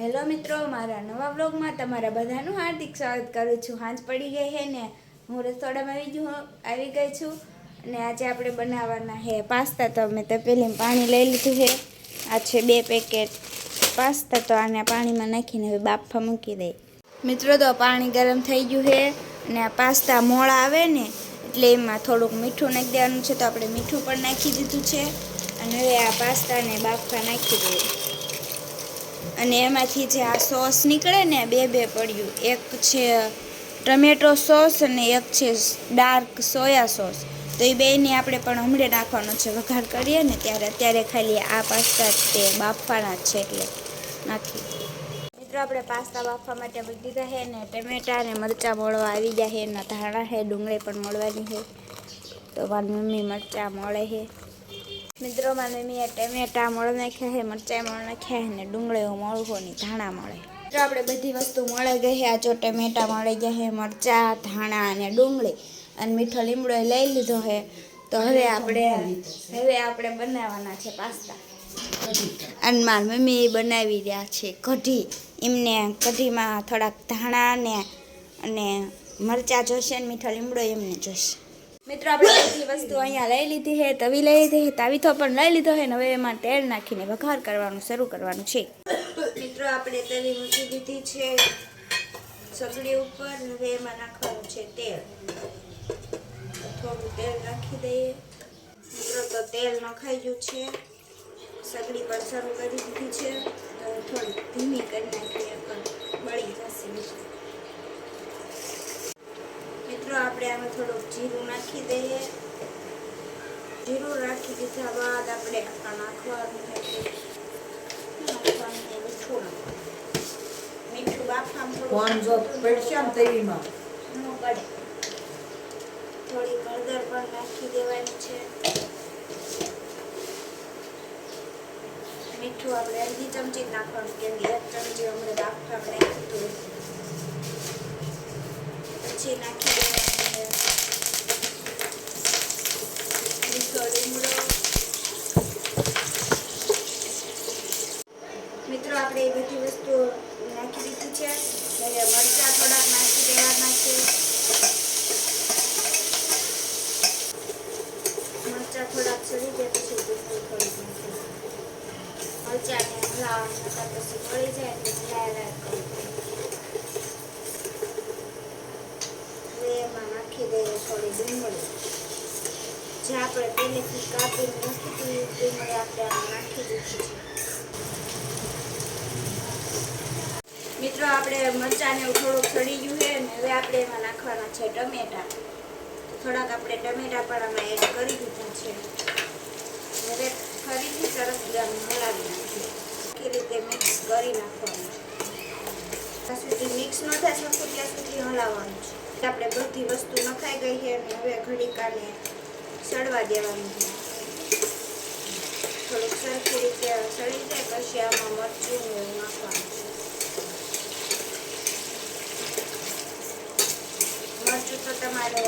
Hello મિત્રો, મારા નવા વ્લોગમાં તમારા બધાનું હાર્દિક સ્વાગત કરું છું. સાંજ પડી ગઈ છે ને હું રસોડામાં આવી ગઈ છું અને આજે આપણે બનાવવાના છે પાસ્તા. તો મેં તપેલીમાં પાણી લઈ લીધું છે. આ છે 2 પેકેટ પાસ્તા. તો આને પાણીમાં નાખીને હવે બાફા મૂકી દઈએ. મિત્રો, તો પાણી ગરમ થઈ ગયું છે અને આ પાસ્તા મોળા આવે ને એટલે એમાં થોડુંક મીઠું નાખી દેવાનું છે. તો આપણે મીઠું પણ નાખી દીધું છે અને હવે આ પાસ્તાને બાફા નાખી દઈએ. અને એમાંથી જે આ સોસ નીકળે ને બે પડ્યું, એક છે ટમેટો સોસ અને એક છે ડાર્ક સોયા સોસ. તો એ બેની આપણે પણ હમણાં નાખવાનો છે. વઘાર કરીએ ને ત્યારે અત્યારે ખાલી આ પાસ્તા તે બાફવાના છે એટલે નાખી. મિત્રો, આપણે પાસ્તા બાફવા માટે મૂકી દીધા છે ને ટમેટા અને મરચાં મોળવા આવી ગયા છે. એના ધાણા છે, ડુંગળી પણ મોળવાની છે. તો મારી મમ્મી મરચાં મોળે છે. મિત્રો, મારી મમ્મીએ ટમેટા મોળ નાખ્યા છે, મરચાં મોળ નાખ્યા છે ને ડુંગળીઓ મોળવાની ધાણા મળે. મિત્રો, આપણે બધી વસ્તુ મળી ગઈ છે. આ જો ટમેટા મળી ગયા છે, મરચાં, ધાણા અને ડુંગળી અને મીઠો લીમડો લઈ લીધો છે. તો હવે આપણે બનાવવાના છે પાસ્તા. અને મારી મમ્મી બનાવી રહ્યા છે કઢી. એમને કઢીમાં થોડાક ધાણા ને અને મરચાં જોશે ને મીઠો લીમડો એમને જોશે. મિત્રો, આપણે બધી વસ્તુ અહીંયા લઈ લીધી છે. તવી લઈ લીધી છે, તાવીથો પણ લઈ લીધો છે ને હવે એમાં તેલ નાખીને વઘાર કરવાનું શરૂ કરવાનું છે. મિત્રો, આપણે તવી મૂકી દીધી છે સગડી ઉપર. હવે એમાં નાખવાનું છે તેલ. થોડું તેલ નાખી દઈએ. મિત્રો, તો તેલ નખાઈ ગયું છે. સગડી પણ શરૂ કરી દીધી છે. તો થોડી ધીમી કરી નાખીએ પણ બળી જશે. મિત્રો, આપણે આમાં થોડુંક જીરું નાખી દઈએ. જીરું નાખી દીધા બાદ આપણે નાખવાનું મીઠું બાફામાં થોડી હળદર પણ નાખી દેવાની છે. મીઠું આપણે અડધી ચમચી નાખવાનું, કેમ કે 1 ચમચી અમને બાફામાં નાખ્યું. પછી નાખી દેવાનું મીઠો લીમડો. મિત્રો, આપણે એ બધી વસ્તુ નાખી દીધી છે. હવે મરચાં થોડાક નાખી દેવાના છે. મરચાં થોડાક ચડી જાય પછી ડુંગળી થોડીક નાખી. મરચાંને હલાવવાના પછી મળી જાય એટલે હલાવ્યા કરવું. હવે એમાં નાખી દઈએ થોડી ડુંગળી. જે આપણે પહેલેથી કાપીને નાખી હતી ડુંગળી આપણે આમાં નાખી દીધી છે. મિત્રો, આપણે મરચાંને થોડુંક ચડી ગયું છે ને હવે આપણે એમાં નાખવાના છે ટમેટા. થોડાક આપણે ટમેટા પણ આમાં એડ કરી દીધા છે. હવે ફરીથી સરસ હલાવી નાખીએ. આખી રીતે મિક્સ કરી નાખવાનું. ત્યાં સુધી મિક્સ ન થાય સરખું ત્યાં સુધી હલાવવાનું છે. આપણે બધી વસ્તુ નખાઈ ગઈ છે અને હવે ઘડીકાને સળવા દેવાનું છે. થોડુંક સરખી રીતે સળી જાય પછી આમાં મરચું નાખવાનું છે. મરચું તો તમારે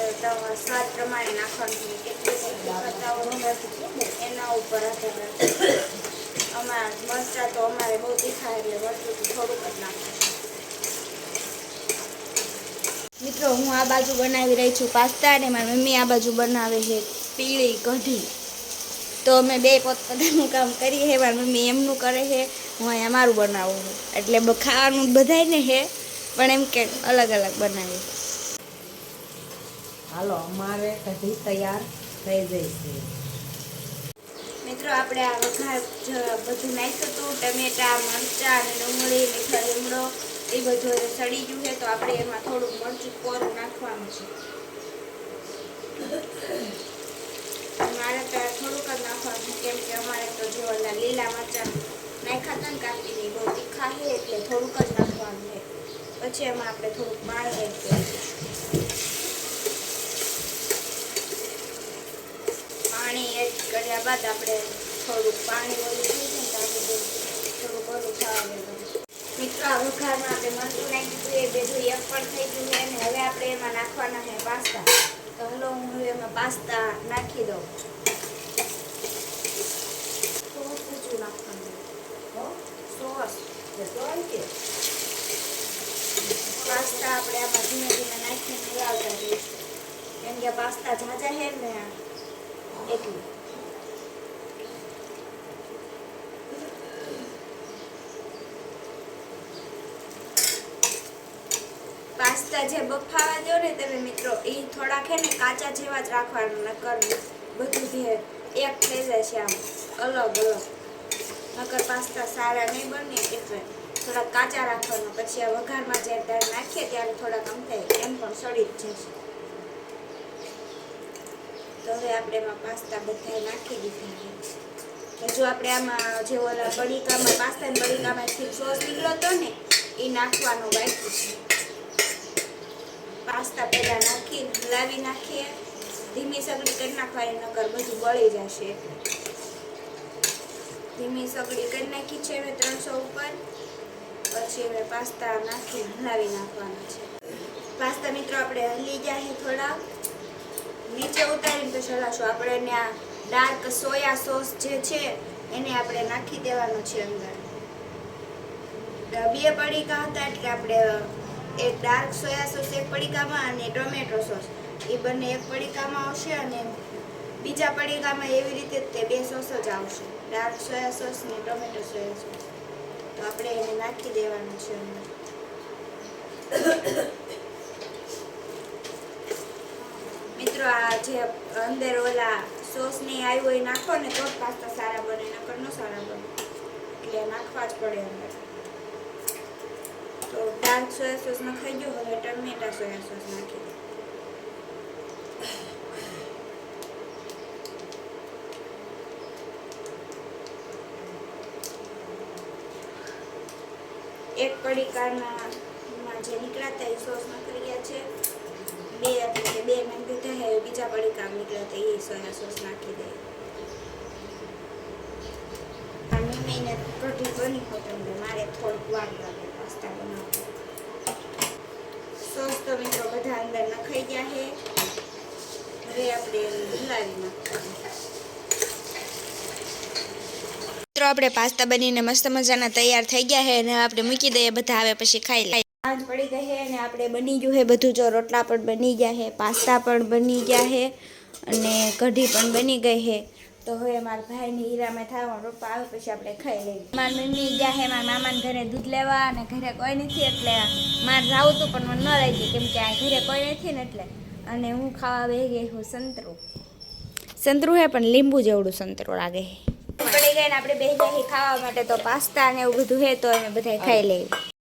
સ્વાદ પ્રમાણે નાખવાનું છે. કેટલું ખાતા હોય એના ઉપર આધાર રાખે. મરચાં તો અમારે બહુ તીખા એટલે મરચું તો થોડુંક જ નાખવું. મિત્રો, હું આ બાજુ બનાવી રહી છું પાસ્તા અને મારી મમ્મી આ બાજુ બનાવે છે પીળી કઢી. તો અમે બે પોતપોતાનું કામ કરીએ છીએ. મારી મમ્મી એમનું કરે છે, હું અહીંયા અમારું બનાવું છું. એટલે ખાવાનું બધાને છે પણ એમ કે અલગ અલગ બનાવીએ. હાલો, અમારે કઢી તૈયાર થઈ ગઈ છે. મિત્રો, આપણે આ વઘાર બધું નાખ્યું હતું. ટમેટા, મરચાં અને ડુંગળી, મીઠો લીમડો એ બધું સડી ગયું છે. તો આપણે એમાં થોડું મરચું કોરું નાખવાનું છે. મારે તો થોડુંક જ નાખવાનું, કેમ કે અમારે તો જો લીલા મરચાં નાખ્યા હતા ને કાપીને બહુ તીખા છે એટલે થોડુંક જ નાખવાનું છે. પછી એમાં આપણે થોડુંક પાણી એડ કરીશું. પાણી એડ કર્યા બાદ આપણે થોડુંક પાણી ઓલું થઈ જાય ને ત્યાં થોડુંક ઓલું થવા દેવાનું. મિત્રો, આ વઘારમાં આપણે મરચું નાખી દીધું એ બધું એક પણ થઈ ગયું છે અને હવે આપણે એમાં નાખવાના છે પાસ્તા. તો હલો, હું હવે એમાં પાસ્તા નાખી દઉં. થોડું ઊંચું નાખવાનું સોસ. પાસ્તા આપણે આમાં ધીમે ધીમે નાખીને હલાવતા જઈશું કેમ કે પાસ્તા ઝાઝા છે ને એટલું પાસ્તા જે બફાવા દો ને તમે મિત્રો એ થોડાક હે ને કાચા જેવા જ રાખવાના નકર બધું જે એક થઈ જાય છે આમ અલગ અલગ નકર પાસ્તા સારા નહીં બને એટલે થોડા કાચા રાખવાના પછી આ વઘારમાં જ્યારે નાખીએ ત્યારે થોડાક આમ થાય એમ પણ સડી જ જશે તો હવે આપણે એમાં પાસ્તા બધા નાખી દીધા છે જો આપણે આમાં જે ઓલા બળીકામાં પાસ્તાની બળીકામાંથી સોસ નીકળ્યો હતો ને એ નાખવાનો બાકી છે પાસ્તા પહેલા નાખીને હલાવી નાખીએ ધીમી સગડી કરી નાખવાની નકર બધું બળી જશે એટલે ધીમી સગડી કરી નાખી છે હવે 300 ઉપર પછી હવે પાસ્તા નાખીને હલાવી નાખવાના છે પાસ્તા મિત્રો આપણે હલી જાય થોડા નીચે ઉતારીને પછી હલાવશું આપણે ત્યાં ડાર્ક સોયા સોસ જે છે એને આપણે નાખી દેવાનો છે અંદર 2 પડીકા હતા એટલે આપણે એક ડાર્ક સોયા સોસ એક પડીકામાં અને ટોમેટો સોસ એ બંને એક પડીકામાં આવશે અને બીજા પડીકામાં એવી રીતે તે 2 સોસ જ આવશે ડાર્ક સોયા સોસ ને ટોમેટો સોયા સોસ તો આપણે એને નાખી દેવાનું છે અંદર મિત્રો આ જે અંદર ઓલા સોસ ની આવ્યું હોય નાખો ને તો જ પાસ્તા સારા બને નકર ન સારા બને એટલે નાખવા જ પડે અંદર તો ડાર્ક સોયા સોસ નખાઈ ગયો હવે ટમેટા સોયા સોસ નાખી દો એક પડીકાના જે નીકળ્યા એ સોસ નાખી ગયા છે 2 એટલે કે 2 નાખી દીધા હે બીજા પડીકામાં નીકળ્યા એ સોયા સોસ નાખી દે આ મમ્મીને કઢી બની હોય મારે થોડુંક વાર લાગે પાસ્તા બનાવવા સોસ તો મિત્રો બધા અંદર નખાઈ ગયા છે હવે આપણે હલાવી નાખવાનું મિત્રો આપણે પાસ્તા બનીને મસ્ત મજાના તૈયાર થઈ ગયા છે અને આપણે મૂકી દઈએ બધા આવે પછી ખાઈ લઈએ સાંજ પડી ગઈ છે અને આપણે બની ગયું છે બધું જો રોટલા પણ બની ગયા છે પાસ્તા પણ બની ગયા છે અને કઢી પણ બની ગઈ છે તો હવે મારા ભાઈની હીરામાં થવા પપ્પા આવે પછી આપણે ખાઈ લઈએ મારી મમ્મી ગયા છે મારા મામાને ઘરે દૂધ લેવા અને ઘરે કોઈ નથી એટલે મારે જવું હતું પણ મને ન રહી ગઈ કેમ કે આ ઘરે કોઈ નથી ને એટલે અને હું ખાવા બે ગઈ હું સંતરું હે પણ લીંબુ જેવડું સંતરું લાગે છે પડી ગઈ ને આપણે બે જાય ખાવા માટે તો પાસ્તા ને એવું બધું હે તો અમે બધા ખાઈ લઈએ